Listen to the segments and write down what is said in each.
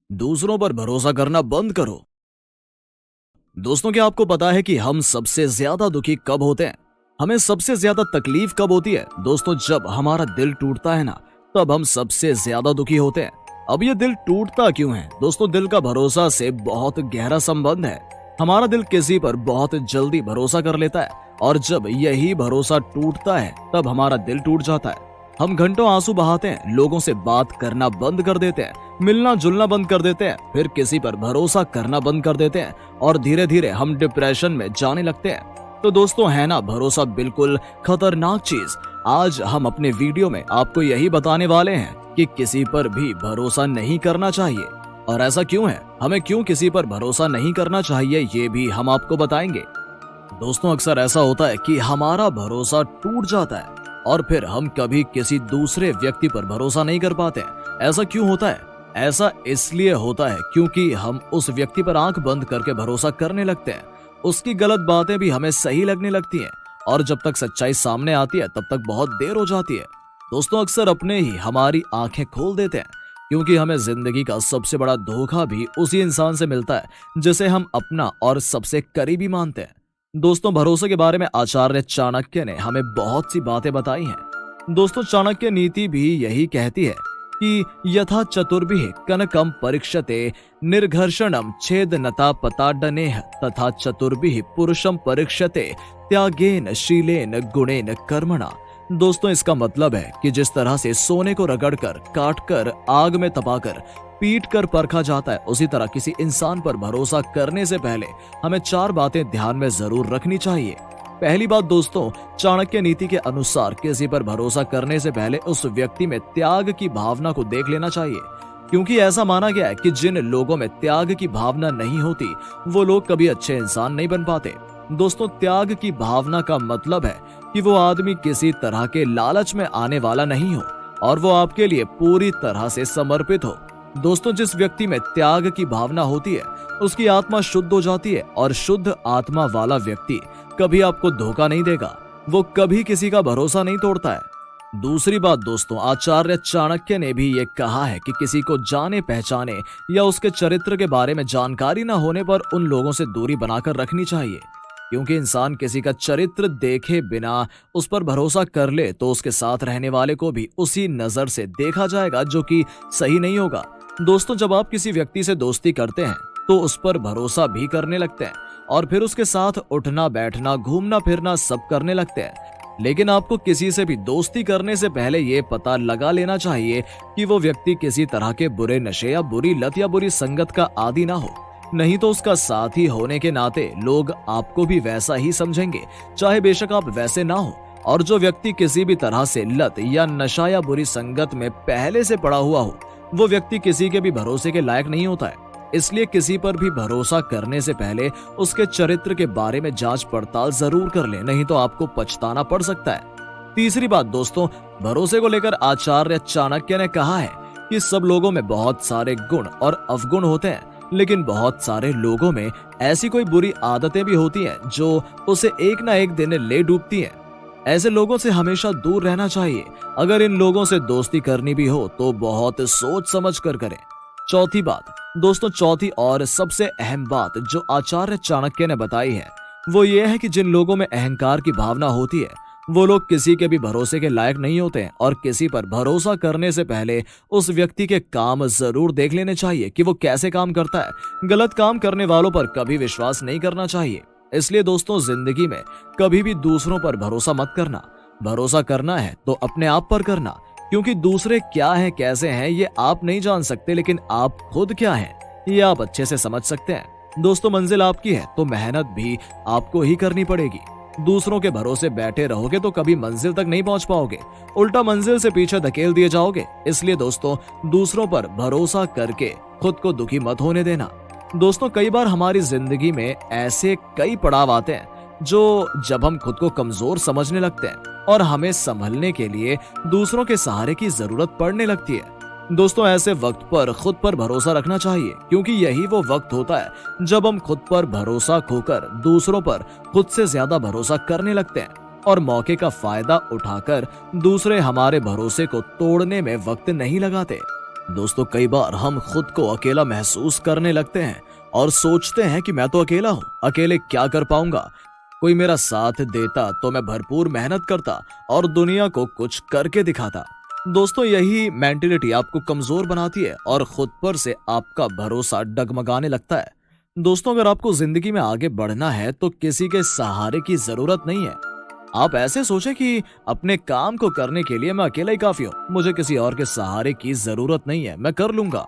दूसरों पर भरोसा करना बंद करो। दोस्तों, क्या आपको पता है कि हम सबसे ज्यादा दुखी कब होते हैं? हमें सबसे ज्यादा तकलीफ कब होती है? दोस्तों, जब हमारा दिल टूटता है ना, तब हम सबसे ज्यादा दुखी होते हैं। अब ये दिल टूटता क्यों है? दोस्तों, दिल का भरोसा से बहुत गहरा संबंध है। हमारा दिल किसी पर बहुत जल्दी भरोसा कर लेता है, और जब यही भरोसा टूटता है तब हमारा दिल टूट जाता है। हम घंटों आंसू बहाते हैं, लोगों से बात करना बंद कर देते हैं, मिलना जुलना बंद कर देते हैं, फिर किसी पर भरोसा करना बंद कर देते हैं, और धीरे धीरे हम डिप्रेशन में जाने लगते हैं। तो दोस्तों, है ना भरोसा बिल्कुल खतरनाक चीज। आज हम अपने वीडियो में आपको यही बताने वाले हैं कि किसी पर भी भरोसा नहीं करना चाहिए। और ऐसा क्यों है, हमें क्यों किसी पर भरोसा नहीं करना चाहिए, ये भी हम आपको बताएंगे। दोस्तों, अक्सर ऐसा होता है कि हमारा भरोसा टूट जाता है और फिर हम कभी किसी दूसरे व्यक्ति पर भरोसा नहीं कर पाते। ऐसा क्यों होता है? ऐसा इसलिए होता है क्योंकि हम उस व्यक्ति पर आंख बंद करके भरोसा करने लगते हैं। उसकी गलत बातें भी हमें सही लगने लगती हैं, और जब तक सच्चाई सामने आती है तब तक बहुत देर हो जाती है। दोस्तों, अक्सर अपने ही हमारी आंखें खोल देते हैं, क्योंकि हमें जिंदगी का सबसे बड़ा धोखा भी उसी इंसान से मिलता है जिसे हम अपना और सबसे करीबी मानते हैं। दोस्तों, भरोसे के बारे में आचार्य चाणक्य ने हमें बहुत सी बातें बताई हैं। दोस्तों, चाणक्य नीति भी यही कहती है कि यथा चतुर्भिः कनकम परीक्षते निर्घर्षणम छेदनता पताडनेह तथा चतुर्भिः पुरुषम परीक्षते त्यागेन शीलेन गुणेन कर्मणा। दोस्तों, इसका मतलब है कि जिस तरह से सोने को रगड़कर, काटकर, आग में तपाकर, पीट कर परखा जाता है, उसी तरह किसी इंसान पर भरोसा करने से पहले हमें 4 बातें ध्यान में जरूर रखनी चाहिए। पहली बात दोस्तों, चाणक्य नीति के अनुसार किसी पर भरोसा करने से पहले उस व्यक्ति में त्याग की भावना को देख लेना चाहिए, क्योंकि ऐसा माना गया है कि जिन लोगों में त्याग की भावना नहीं होती, वो लोग कभी अच्छे इंसान नहीं बन पाते। दोस्तों, त्याग की भावना का मतलब है कि वो आदमी किसी तरह के लालच में आने वाला नहीं हो, और वो आपके लिए पूरी तरह से समर्पित हो। दोस्तों, जिस व्यक्ति में त्याग की भावना होती है, उसकी आत्मा शुद्ध हो जाती है, और शुद्ध आत्मा वाला व्यक्ति कभी आपको धोखा नहीं देगा। वो कभी किसी का भरोसा नहीं तोड़ता है। दूसरी बात दोस्तों, आचार्य चाणक्य ने भी ये कहा है कि किसी को जाने पहचाने या उसके चरित्र के बारे में जानकारी न होने पर उन लोगों से दूरी बनाकर रखनी चाहिए, क्योंकि इंसान किसी का चरित्र देखे बिना उस पर भरोसा कर ले तो उसके साथ रहने वाले को भी उसी नजर से देखा जाएगा, जो कि सही नहीं होगा। दोस्तों, जब आप किसी व्यक्ति से दोस्ती करते हैं तो उस पर भरोसा भी करने लगते हैं, और फिर उसके साथ उठना बैठना, घूमना फिरना सब करने लगते हैं। लेकिन आपको किसी से भी दोस्ती करने से पहले ये पता लगा लेना चाहिए कि वो व्यक्ति किसी तरह के बुरे नशे या बुरी लत या बुरी संगत का आदी ना हो। नहीं तो उसका साथी होने के नाते लोग आपको भी वैसा ही समझेंगे, चाहे बेशक आप वैसे ना हो। और जो व्यक्ति किसी भी तरह से लत या नशा या बुरी संगत में पहले से पड़ा हुआ हो, वो व्यक्ति किसी के भी भरोसे के लायक नहीं होता है। इसलिए किसी पर भी भरोसा करने से पहले उसके चरित्र के बारे में जांच पड़ताल जरूर कर ले, नहीं तो आपको पछताना पड़ सकता है। तीसरी बात दोस्तों, भरोसे को लेकर आचार्य चाणक्य ने कहा है कि सब लोगों में बहुत सारे गुण और अवगुण होते हैं, लेकिन बहुत सारे लोगों में ऐसी कोई बुरी आदतें भी होती हैं जो उसे एक ना एक दिन ले डूबती हैं। ऐसे लोगों से हमेशा दूर रहना चाहिए। अगर इन लोगों से दोस्ती करनी भी हो तो बहुत सोच समझ कर करें। चौथी बात दोस्तों, चौथी और सबसे अहम बात जो आचार्य चाणक्य ने बताई है, वो ये है कि जिन लोगों में अहंकार की भावना होती है, वो लोग किसी के भी भरोसे के लायक नहीं होते हैं, और किसी पर भरोसा करने से पहले उस व्यक्ति के काम जरूर देख लेने चाहिए कि वो कैसे काम करता है। गलत काम करने वालों पर कभी विश्वास नहीं करना चाहिए। इसलिए दोस्तों, जिंदगी में कभी भी दूसरों पर भरोसा मत करना। भरोसा करना है तो अपने आप पर करना, क्योंकि दूसरे क्या हैं, कैसे हैं, ये आप नहीं जान सकते, लेकिन आप खुद क्या हैं ये आप अच्छे से समझ सकते हैं। दोस्तों, मंजिल आपकी है तो मेहनत भी आपको ही करनी पड़ेगी। दूसरों के भरोसे बैठे रहोगे तो कभी मंजिल तक नहीं पहुंच पाओगे, उल्टा मंजिल से पीछे धकेल दिए जाओगे। इसलिए दोस्तों, दूसरों पर भरोसा करके खुद को दुखी मत होने देना। दोस्तों, कई बार हमारी जिंदगी में ऐसे कई पड़ाव आते हैं जो जब हम खुद को कमजोर समझने लगते हैं और हमें संभलने के लिए दूसरों के सहारे की जरूरत पड़ने लगती है। दोस्तों, ऐसे वक्त पर खुद पर भरोसा रखना चाहिए, क्योंकि यही वो वक्त होता है जब हम खुद पर भरोसा खोकर दूसरों पर खुद से ज्यादा भरोसा करने लगते हैं, और मौके का फायदा उठाकर दूसरे हमारे भरोसे को तोड़ने में वक्त नहीं लगाते। दोस्तों कई बार हम खुद को अकेला महसूस करने लगते हैं और सोचते हैं कि मैं तो अकेला हूँ, अकेले क्या कर पाऊंगा। कोई मेरा साथ देता तो मैं भरपूर मेहनत करता और दुनिया को कुछ करके दिखाता। दोस्तों यही मेंटेलिटी आपको कमजोर बनाती है और खुद पर से आपका भरोसा डगमगाने लगता है। दोस्तों अगर आपको जिंदगी में आगे बढ़ना है तो किसी के सहारे की जरूरत नहीं है। आप ऐसे सोचें कि अपने काम को करने के लिए मैं अकेला ही काफी हूँ, मुझे किसी और के सहारे की जरूरत नहीं है, मैं कर लूंगा।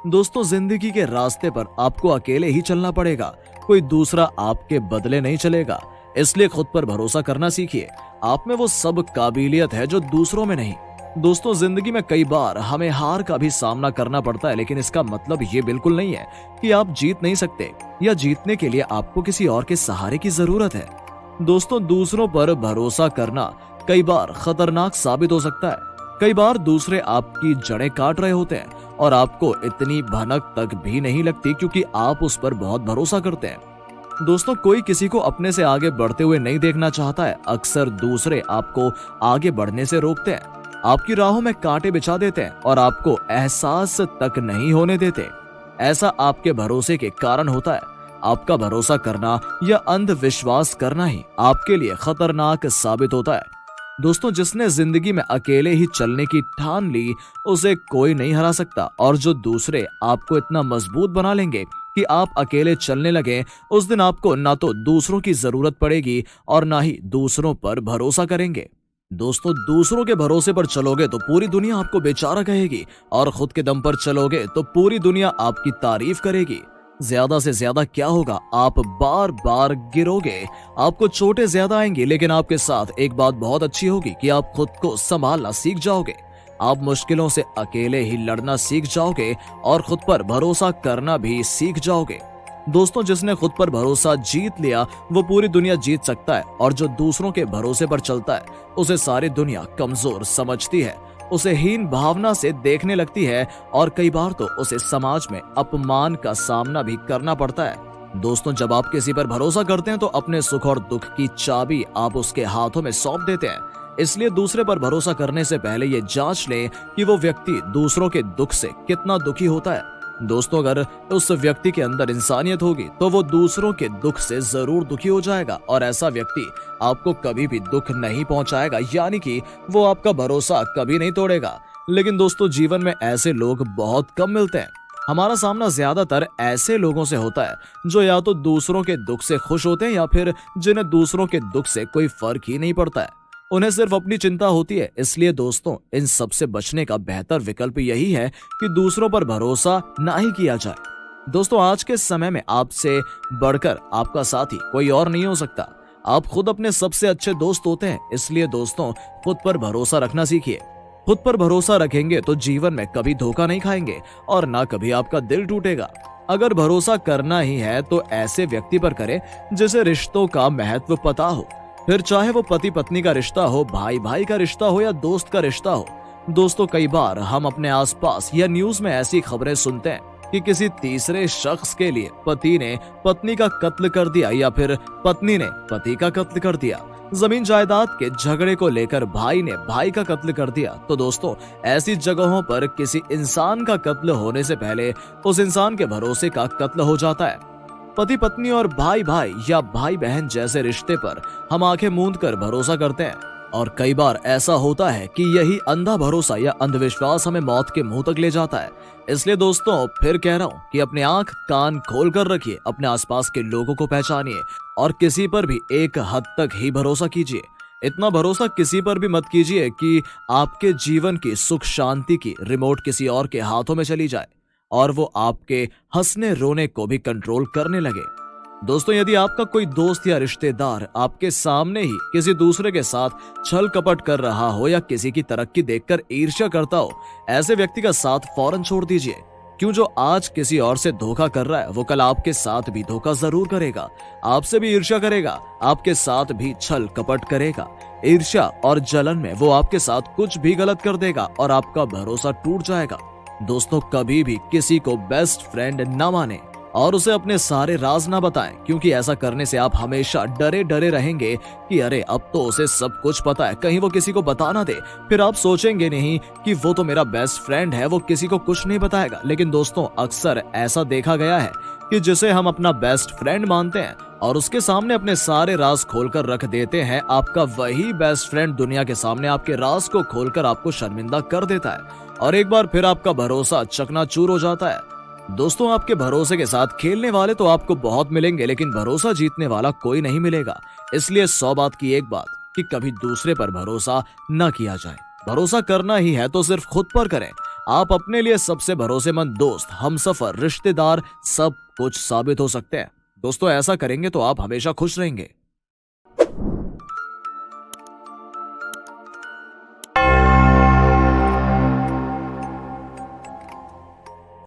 दोस्तों जिंदगी के रास्ते पर आपको अकेले ही चलना पड़ेगा, कोई दूसरा आपके बदले नहीं चलेगा। इसलिए खुद पर भरोसा करना सीखिए। आप में वो सब काबिलियत है जो दूसरों में नहीं। दोस्तों जिंदगी में कई बार हमें हार का भी सामना करना पड़ता है, लेकिन इसका मतलब ये बिल्कुल नहीं है कि आप जीत नहीं सकते या जीतने के लिए आपको किसी और के सहारे की जरूरत है। दोस्तों दूसरों पर भरोसा करना कई बार खतरनाक साबित हो सकता है। कई बार दूसरे आपकी जड़ें काट रहे होते हैं और आपको इतनी भनक तक भी नहीं लगती, क्योंकि आप उस पर बहुत भरोसा करते हैं। दोस्तों कोई किसी को अपने से आगे बढ़ते हुए नहीं देखना चाहता है। अक्सर दूसरे आपको आगे बढ़ने से रोकते हैं, आपकी राहों में कांटे बिछा देते हैं और आपको एहसास तक नहीं होने देते। ऐसा आपके भरोसे के कारण होता है। आपका भरोसा करना या अंधविश्वास करना ही आपके लिए खतरनाक साबित होता है। दोस्तों जिसने जिंदगी में अकेले ही चलने की ठान ली, उसे कोई नहीं हरा सकता। और जो दूसरे आपको इतना मजबूत बना लेंगे कि आप अकेले चलने लगे, उस दिन आपको ना तो दूसरों की जरूरत पड़ेगी और ना ही दूसरों पर भरोसा करेंगे। दोस्तों दूसरों के भरोसे पर चलोगे तो पूरी दुनिया आपको बेचारा कहेगी, और खुद के दम पर चलोगे तो पूरी दुनिया आपकी तारीफ करेगी। ज्यादा से ज्यादा क्या होगा, आप बार बार गिरोगे, आपको चोटें ज्यादा आएंगी, लेकिन आपके साथ एक बात बहुत अच्छी होगी कि आप खुद को संभालना सीख जाओगे। आप मुश्किलों से अकेले ही लड़ना सीख जाओगे और खुद पर भरोसा करना भी सीख जाओगे। दोस्तों जिसने खुद पर भरोसा जीत लिया वो पूरी दुनिया जीत सकता है, और जो दूसरों के भरोसे पर चलता है उसे सारी दुनिया कमजोर समझती है, उसे हीन भावना से देखने लगती है और कई बार तो उसे समाज में अपमान का सामना भी करना पड़ता है। दोस्तों जब आप किसी पर भरोसा करते हैं तो अपने सुख और दुख की चाबी आप उसके हाथों में सौंप देते हैं। इसलिए दूसरे पर भरोसा करने से पहले ये जांच लें कि वो व्यक्ति दूसरों के दुख से कितना दुखी होता है। दोस्तों अगर उस व्यक्ति के अंदर इंसानियत होगी तो वो दूसरों के दुख से जरूर दुखी हो जाएगा, और ऐसा व्यक्ति आपको कभी भी दुख नहीं पहुंचाएगा, यानी कि वो आपका भरोसा कभी नहीं तोड़ेगा। लेकिन दोस्तों जीवन में ऐसे लोग बहुत कम मिलते हैं। हमारा सामना ज्यादातर ऐसे लोगों से होता है जो या तो दूसरों के दुख से खुश होते हैं या फिर जिन्हें दूसरों के दुख से कोई फर्क ही नहीं पड़ता है, उन्हें सिर्फ अपनी चिंता होती है। इसलिए दोस्तों इन सब से बचने का बेहतर विकल्प यही है कि दूसरों पर भरोसा ना ही किया जाए। दोस्तों आज के समय में आपसे बढ़कर आपका साथी कोई और नहीं हो सकता। आप खुद अपने सबसे अच्छे दोस्त होते हैं। इसलिए दोस्तों खुद पर भरोसा रखना सीखिए। खुद पर भरोसा रखेंगे तो जीवन में कभी धोखा नहीं खाएंगे और ना कभी आपका दिल टूटेगा। अगर भरोसा करना ही है तो ऐसे व्यक्ति पर करें जिसे रिश्तों का महत्व पता हो, फिर चाहे वो पति पत्नी का रिश्ता हो, भाई भाई का रिश्ता हो या दोस्त का रिश्ता हो। दोस्तों कई बार हम अपने आसपास या न्यूज में ऐसी खबरें सुनते हैं कि किसी तीसरे शख्स के लिए पति ने पत्नी का कत्ल कर दिया या फिर पत्नी ने पति का कत्ल कर दिया। जमीन जायदाद के झगड़े को लेकर भाई ने भाई का कत्ल कर दिया। तो दोस्तों ऐसी जगहों पर किसी इंसान का कत्ल होने से पहले उस इंसान के भरोसे का कत्ल हो जाता है। पति पत्नी और भाई भाई या भाई बहन जैसे रिश्ते पर हम आंखें मूंद कर भरोसा करते हैं, और कई बार ऐसा होता है कि यही अंधा भरोसा या अंधविश्वास हमें मौत के मुंह तक ले जाता है। इसलिए दोस्तों फिर कह रहा हूँ कि अपने आंख कान खोल कर रखिए, अपने आसपास के लोगों को पहचानिए और किसी पर भी एक हद तक ही भरोसा कीजिए। इतना भरोसा किसी पर भी मत कीजिए कि आपके जीवन की सुख शांति की रिमोट किसी और के हाथों में चली जाए और वो आपके हंसने रोने को भी कंट्रोल करने लगे। दोस्तों यदि आपका कोई दोस्त या रिश्तेदार आपके सामने ही किसी दूसरे के साथ छल कपट कर रहा हो या किसी की तरक्की देखकर ईर्ष्या करता हो, ऐसे व्यक्ति का साथ फौरन छोड़ दीजिए। क्यों जो आज किसी और से धोखा कर रहा है वो कल आपके साथ भी धोखा जरूर करेगा, आपसे भी ईर्ष्या करेगा, आपके साथ भी छल कपट करेगा। ईर्ष्या और जलन में वो आपके साथ कुछ भी गलत कर देगा और आपका भरोसा टूट जाएगा। दोस्तों कभी भी किसी को बेस्ट फ्रेंड ना माने, और उसे अपने सारे राज ना बताएं, क्योंकि ऐसा करने से आप हमेशा डरे डरे रहेंगे कि अरे अब तो उसे सब कुछ पता है, कहीं वो किसी को बता ना दे। फिर आप सोचेंगे नहीं कि वो तो मेरा बेस्ट फ्रेंड है, वो किसी को कुछ नहीं बताएगा। लेकिन दोस्तों अक्सर ऐसा देखा गया है कि जिसे हम अपना बेस्ट फ्रेंड मानते हैं और उसके सामने अपने सारे राज खोलकर रख देते हैं, आपका वही बेस्ट फ्रेंड दुनिया के सामने आपके राज को खोलकर आपको शर्मिंदा कर देता है और एक बार फिर आपका भरोसा चकनाचूर हो जाता है। दोस्तों आपके भरोसे के साथ खेलने वाले तो आपको बहुत मिलेंगे, लेकिन भरोसा जीतने वाला कोई नहीं मिलेगा। इसलिए 100 बात की एक बात कि कभी दूसरे पर भरोसा न किया जाए। भरोसा करना ही है तो सिर्फ खुद पर करें। आप अपने लिए सबसे भरोसेमंद दोस्त, हमसफर, रिश्तेदार सब कुछ साबित हो सकते हैं। दोस्तों ऐसा करेंगे तो आप हमेशा खुश रहेंगे।